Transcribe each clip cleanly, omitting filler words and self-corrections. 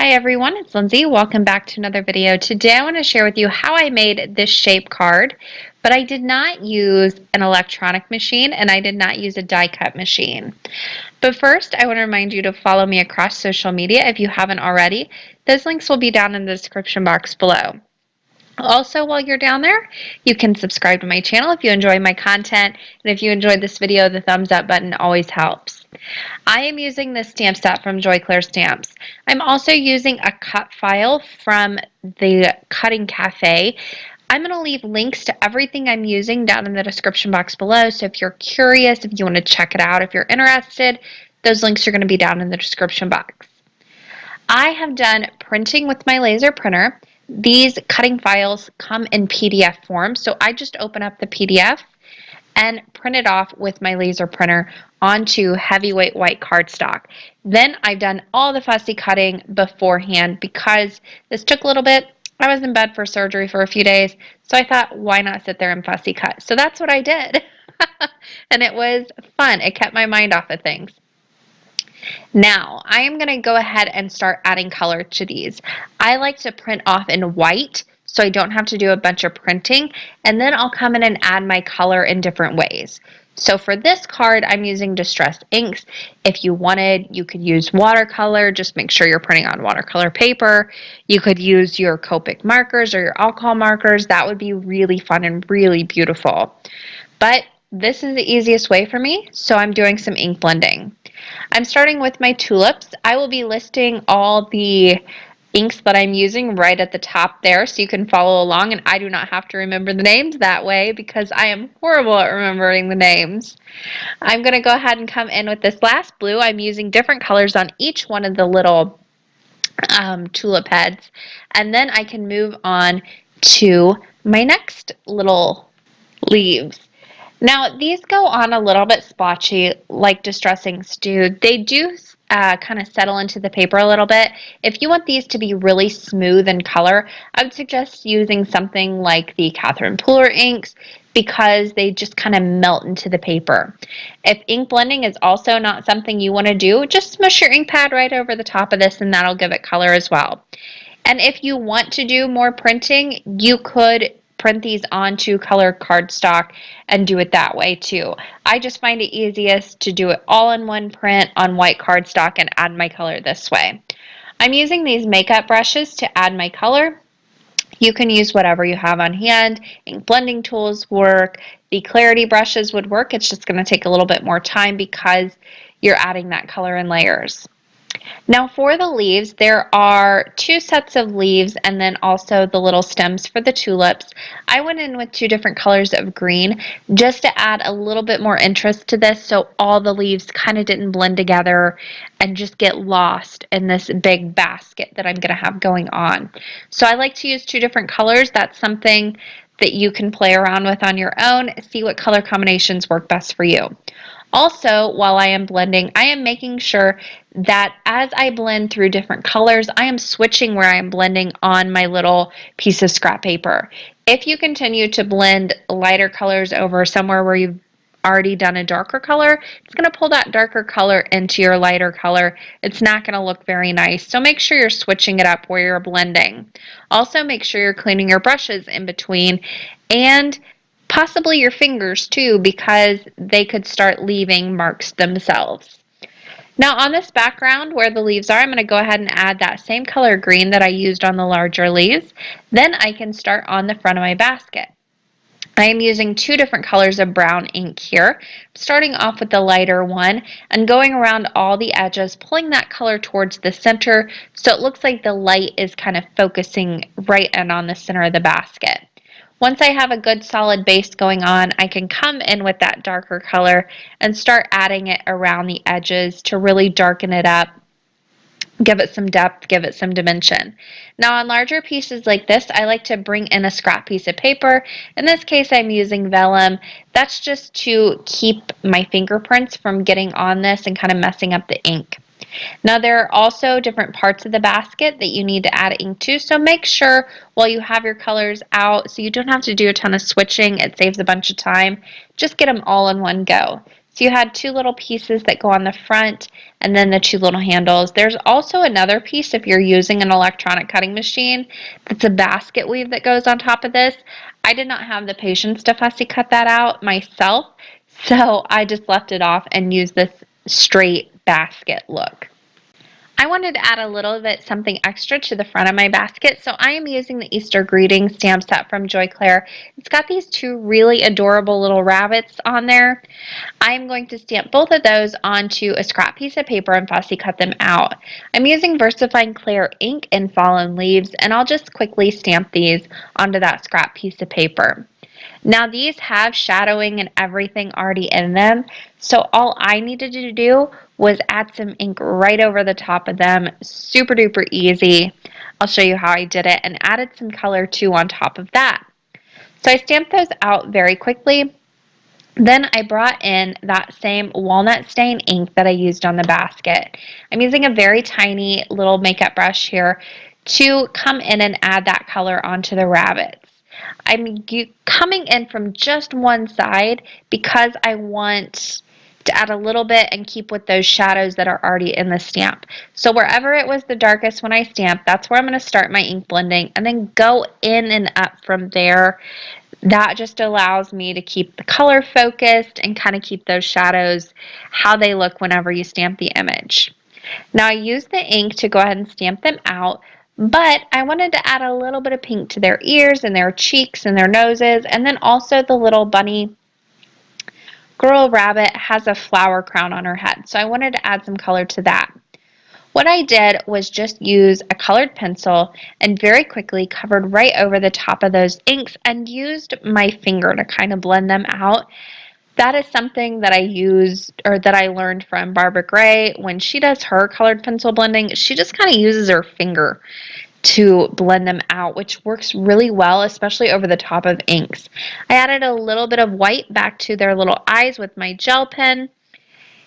Hi everyone, it's Lindsay. Welcome back to another video. Today I want to share with you how I made this shape card, but I did not use an electronic machine and I did not use a die cut machine. But first, I want to remind you to follow me across social media if you haven't already. Those links will be down in the description box below. Also, while you're down there, you can subscribe to my channel if you enjoy my content, and if you enjoyed this video, the thumbs up button always helps. I am using this stamp set from Clair Stamps. I'm also using a cut file from the Cutting Cafe. I'm going to leave links to everything I'm using down in the description box below, so if you're curious, if you want to check it out, if you're interested, those links are going to be down in the description box. I have done printing with my laser printer. These cutting files come in PDF form, so I just open up the PDF and print it off with my laser printer onto heavyweight white cardstock. Then I've done all the fussy cutting beforehand because this took a little bit. I was in bed for surgery for a few days, so I thought, why not sit there and fussy cut? So that's what I did. And it was fun. It kept my mind off of things. Now, I am going to go ahead and start adding color to these. I like to print off in white so I don't have to do a bunch of printing, and then I'll come in and add my color in different ways. So for this card, I'm using distressed inks. If you wanted, you could use watercolor. Just make sure you're printing on watercolor paper. You could use your Copic markers or your alcohol markers. That would be really fun and really beautiful. But this is the easiest way for me, so I'm doing some ink blending. I'm starting with my tulips. I will be listing all the inks that I'm using right at the top there so you can follow along, and I do not have to remember the names that way because I am horrible at remembering the names. I'm going to go ahead and come in with this last blue. I'm using different colors on each one of the little tulip heads, and then I can move on to my next little leaves. Now, these go on a little bit splotchy, like Distress Inks do. They do kind of settle into the paper a little bit. If you want these to be really smooth in color, I would suggest using something like the Catherine Pooler inks because they just kind of melt into the paper. If ink blending is also not something you want to do, just smush your ink pad right over the top of this and that'll give it color as well. And if you want to do more printing, you could print these onto colored cardstock and do it that way too. I just find it easiest to do it all in one print on white cardstock and add my color this way. I'm using these makeup brushes to add my color. You can use whatever you have on hand. Ink blending tools work. The clarity brushes would work. It's just going to take a little bit more time because you're adding that color in layers. Now for the leaves, there are two sets of leaves and then also the little stems for the tulips. I went in with two different colors of green just to add a little bit more interest to this so all the leaves kind of didn't blend together and just get lost in this big basket that I'm going to have going on. So I like to use two different colors. That's something that you can play around with on your own. See what color combinations work best for you. Also, while I am blending, I am making sure that as I blend through different colors, I am switching where I am blending on my little piece of scrap paper. If you continue to blend lighter colors over somewhere where you've already done a darker color, it's going to pull that darker color into your lighter color. It's not going to look very nice. So make sure you're switching it up where you're blending. Also, make sure you're cleaning your brushes in between and possibly your fingers too, because they could start leaving marks themselves. Now on this background where the leaves are, I'm going to go ahead and add that same color green that I used on the larger leaves. Then I can start on the front of my basket. I am using two different colors of brown ink here, starting off with the lighter one and going around all the edges, pulling that color towards the center so it looks like the light is kind of focusing right in on the center of the basket. Once I have a good solid base going on, I can come in with that darker color and start adding it around the edges to really darken it up, give it some depth, give it some dimension. Now on larger pieces like this, I like to bring in a scrap piece of paper. In this case, I'm using vellum. That's just to keep my fingerprints from getting on this and kind of messing up the ink. Now there are also different parts of the basket that you need to add ink to, so make sure while you have your colors out so you don't have to do a ton of switching. It saves a bunch of time. Just get them all in one go. So you had two little pieces that go on the front and then the two little handles. There's also another piece if you're using an electronic cutting machine that's a basket weave that goes on top of this. I did not have the patience to fussy cut that out myself, so I just left it off and used this straight basket look. I wanted to add a little bit something extra to the front of my basket, so I am using the Easter greeting stamp set from Clair. It's got these two really adorable little rabbits on there. I am going to stamp both of those onto a scrap piece of paper and fussy cut them out. I'm using Versafine Clair ink in Fallen Leaves, and I'll just quickly stamp these onto that scrap piece of paper. Now these have shadowing and everything already in them, so all I needed to do was add some ink right over the top of them. Super duper easy. I'll show you how I did it, and added some color too on top of that. So I stamped those out very quickly. Then I brought in that same Walnut Stain ink that I used on the basket. I'm using a very tiny little makeup brush here to come in and add that color onto the rabbits. I'm coming in from just one side because I want to add a little bit and keep with those shadows that are already in the stamp. So wherever it was the darkest when I stamped, that's where I'm going to start my ink blending and then go in and up from there. That just allows me to keep the color focused and kind of keep those shadows how they look whenever you stamp the image. Now I used the ink to go ahead and stamp them out, but I wanted to add a little bit of pink to their ears and their cheeks and their noses, and then also the little bunny girl rabbit has a flower crown on her head, so I wanted to add some color to that. What I did was just use a colored pencil and very quickly covered right over the top of those inks and used my finger to kind of blend them out. That is something that I used or that I learned from Barbara Gray. When she does her colored pencil blending, she just kind of uses her finger to blend them out, which works really well, especially over the top of inks. I added a little bit of white back to their little eyes with my gel pen.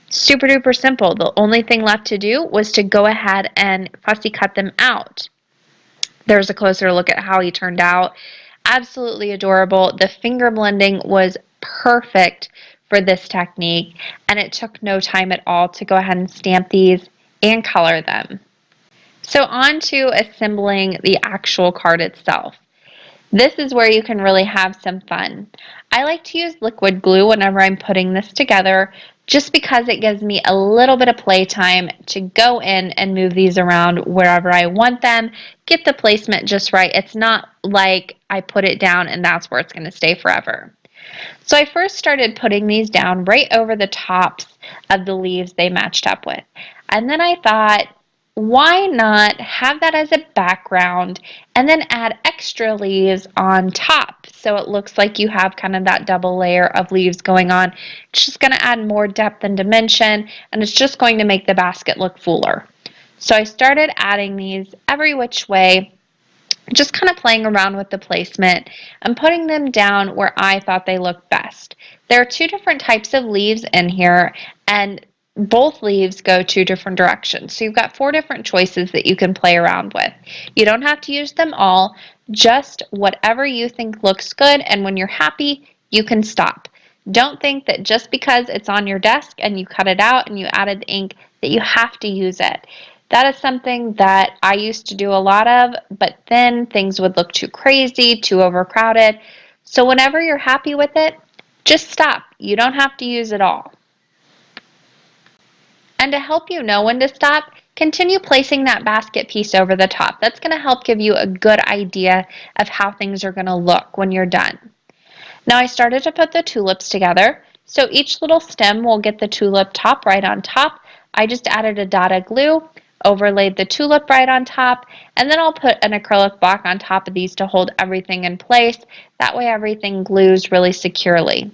Super duper simple. The only thing left to do was to go ahead and fussy cut them out. There's a closer look at how he turned out. Absolutely adorable. The finger blending was perfect for this technique, and it took no time at all to go ahead and stamp these and color them. So on to assembling the actual card itself. This is where you can really have some fun. I like to use liquid glue whenever I'm putting this together, just because it gives me a little bit of playtime to go in and move these around wherever I want them, get the placement just right. It's not like I put it down and that's where it's going to stay forever. So I first started putting these down right over the tops of the leaves they matched up with. And then I thought, why not have that as a background and then add extra leaves on top so it looks like you have kind of that double layer of leaves going on. It's just going to add more depth and dimension, and it's just going to make the basket look fuller. So I started adding these every which way, just kind of playing around with the placement and putting them down where I thought they looked best. There are two different types of leaves in here, and both leaves go two different directions. So you've got four different choices that you can play around with. You don't have to use them all, just whatever you think looks good, and when you're happy, you can stop. Don't think that just because it's on your desk and you cut it out and you added the ink that you have to use it. That is something that I used to do a lot of, but then things would look too crazy, too overcrowded. So whenever you're happy with it, just stop. You don't have to use it all. And to help you know when to stop, continue placing that basket piece over the top. That's going to help give you a good idea of how things are going to look when you're done. Now I started to put the tulips together. So each little stem will get the tulip top right on top. I just added a dot of glue, overlaid the tulip right on top, and then I'll put an acrylic block on top of these to hold everything in place. That way everything glues really securely.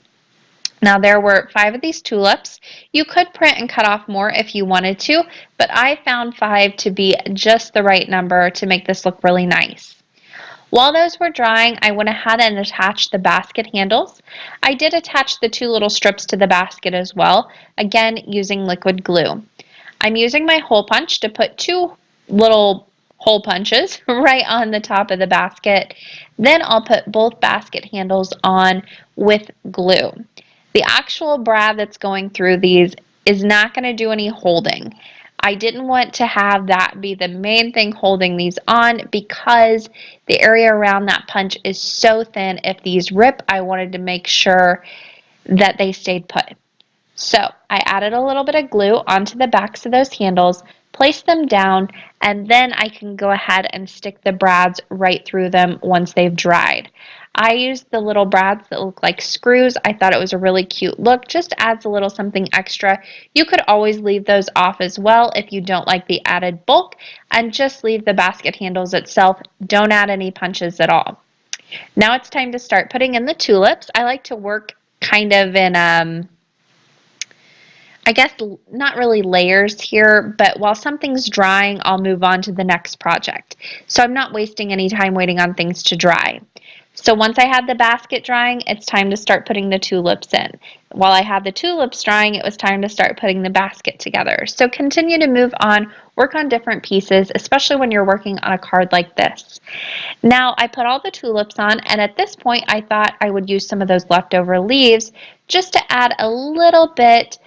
Now there were 5 of these tulips. You could print and cut off more if you wanted to, but I found 5 to be just the right number to make this look really nice. While those were drying, I went ahead and attached the basket handles. I did attach the 2 little strips to the basket as well, again using liquid glue. I'm using my hole punch to put 2 little hole punches right on the top of the basket. Then I'll put both basket handles on with glue. The actual brad that's going through these is not going to do any holding. I didn't want to have that be the main thing holding these on because the area around that punch is so thin. If these rip, I wanted to make sure that they stayed put. So I added a little bit of glue onto the backs of those handles, place them down, and then I can go ahead and stick the brads right through them once they've dried. I used the little brads that look like screws. I thought it was a really cute look, just adds a little something extra. You could always leave those off as well if you don't like the added bulk, and just leave the basket handles itself. Don't add any punches at all. Now it's time to start putting in the tulips. I like to work kind of in I guess not really layers here, but while something's drying, I'll move on to the next project. So I'm not wasting any time waiting on things to dry. So once I had the basket drying, it's time to start putting the tulips in. While I had the tulips drying, it was time to start putting the basket together. So continue to move on, work on different pieces, especially when you're working on a card like this. Now I put all the tulips on, and at this point I thought I would use some of those leftover leaves just to add a little bit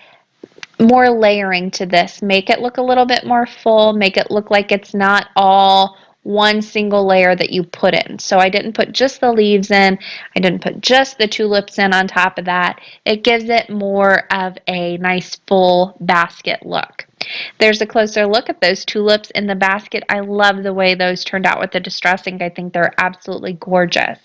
more layering to this, make it look a little bit more full, make it look like it's not all one single layer that you put in. So I didn't put just the leaves in, I didn't put just the tulips in on top of that. It gives it more of a nice full basket look. There's a closer look at those tulips in the basket. I love the way those turned out with the distress ink. I think they're absolutely gorgeous.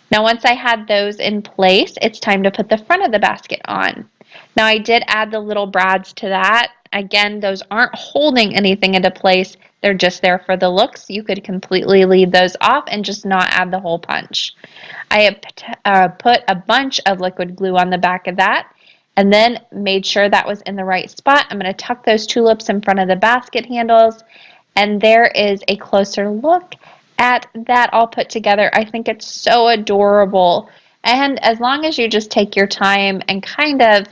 Now once I had those in place, it's time to put the front of the basket on. Now I did add the little brads to that. Again, those aren't holding anything into place. They're just there for the looks. You could completely leave those off and just not add the hole punch. I have put a bunch of liquid glue on the back of that and then made sure that was in the right spot. I'm going to tuck those tulips in front of the basket handles, and there is a closer look at that all put together. I think it's so adorable. And as long as you just take your time and kind of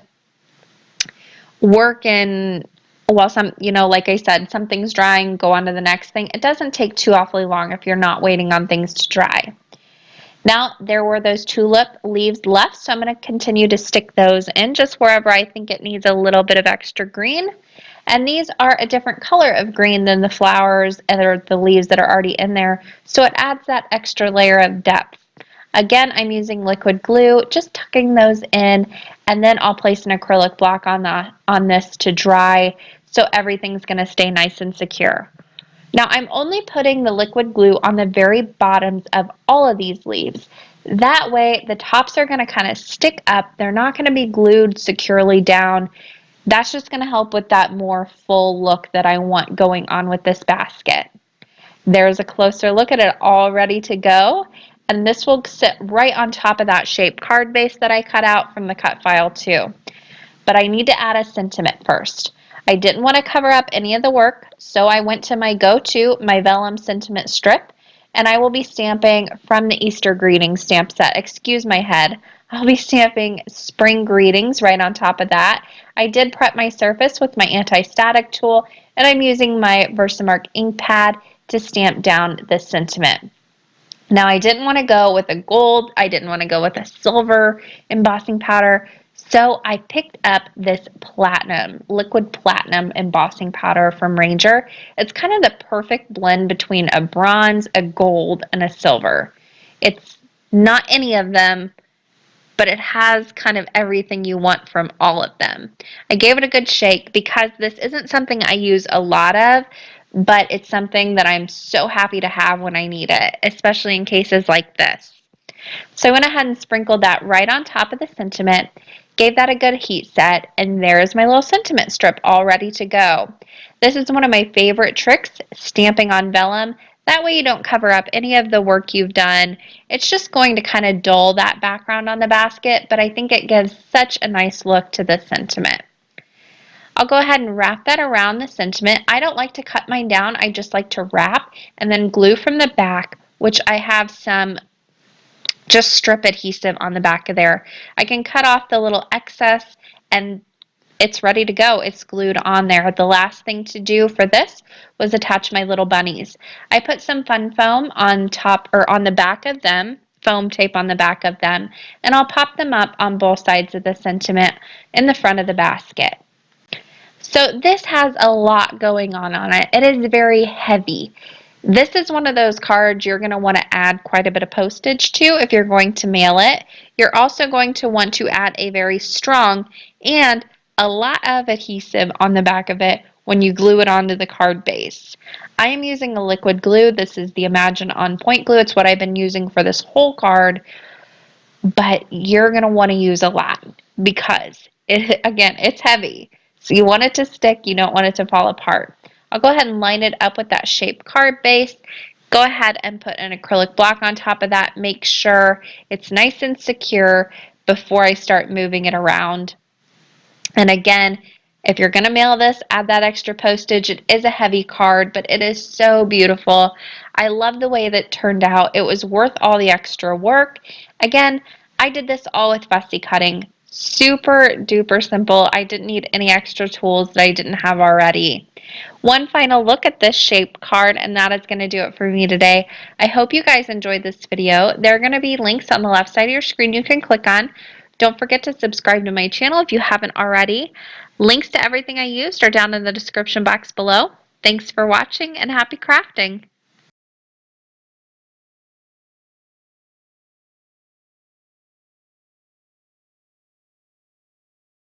work in, well, like I said, something's drying, go on to the next thing. It doesn't take too awfully long if you're not waiting on things to dry. Now there were those tulip leaves left, so I'm going to continue to stick those in just wherever I think it needs a little bit of extra green. And these are a different color of green than the flowers or the leaves that are already in there, so it adds that extra layer of depth. Again, I'm using liquid glue, just tucking those in, and then I'll place an acrylic block on this to dry, so everything's going to stay nice and secure. Now I'm only putting the liquid glue on the very bottoms of all of these leaves. That way the tops are going to kind of stick up. They're not going to be glued securely down. That's just going to help with that more full look that I want going on with this basket. There's a closer look at it all ready to go, and this will sit right on top of that shaped card base that I cut out from the cut file too. But I need to add a sentiment first. I didn't want to cover up any of the work, so I went to my go-to, my vellum sentiment strip, and I will be stamping from the Easter greetings stamp set. Excuse my head. I'll be stamping spring greetings right on top of that. I did prep my surface with my anti-static tool, and I'm using my Versamark ink pad to stamp down this sentiment. Now I didn't want to go with a gold, I didn't want to go with a silver embossing powder, so I picked up this liquid platinum embossing powder from Ranger. It's kind of the perfect blend between a bronze, a gold, and a silver. It's not any of them, but it has kind of everything you want from all of them. I gave it a good shake because this isn't something I use a lot of, but it's something that I'm so happy to have when I need it, especially in cases like this. So I went ahead and sprinkled that right on top of the sentiment, gave that a good heat set, and there's my little sentiment strip all ready to go. This is one of my favorite tricks, stamping on vellum. That way you don't cover up any of the work you've done. It's just going to kind of dull that background on the basket, but I think it gives such a nice look to the sentiment. I'll go ahead and wrap that around the sentiment. I don't like to cut mine down. I just like to wrap and then glue from the back, which I have some just strip adhesive on the back of there. I can cut off the little excess and it's ready to go. It's glued on there. The last thing to do for this was attach my little bunnies. I put some fun foam on top or on the back of them foam tape on the back of them, and I'll pop them up on both sides of the sentiment in the front of the basket. So this has a lot going on it. It is very heavy. This is one of those cards you're going to want to add quite a bit of postage to if you're going to mail it. You're also going to want to add a very strong and a lot of adhesive on the back of it when you glue it onto the card base. I am using a liquid glue. This is the Imagine On Point glue. It's what I've been using for this whole card, but you're going to want to use a lot because, again, it's heavy. So you want it to stick. You don't want it to fall apart. I'll go ahead and line it up with that shaped card base. Go ahead and put an acrylic block on top of that. Make sure it's nice and secure before I start moving it around. And again, if you're going to mail this, add that extra postage. It is a heavy card, but it is so beautiful. I love the way that it turned out. It was worth all the extra work. Again, I did this all with fussy cutting. Super duper simple. I didn't need any extra tools that I didn't have already. One final look at this shape card, and that is going to do it for me today. I hope you guys enjoyed this video. There are going to be links on the left side of your screen you can click on. Don't forget to subscribe to my channel if you haven't already. Links to everything I used are down in the description box below. Thanks for watching and happy crafting!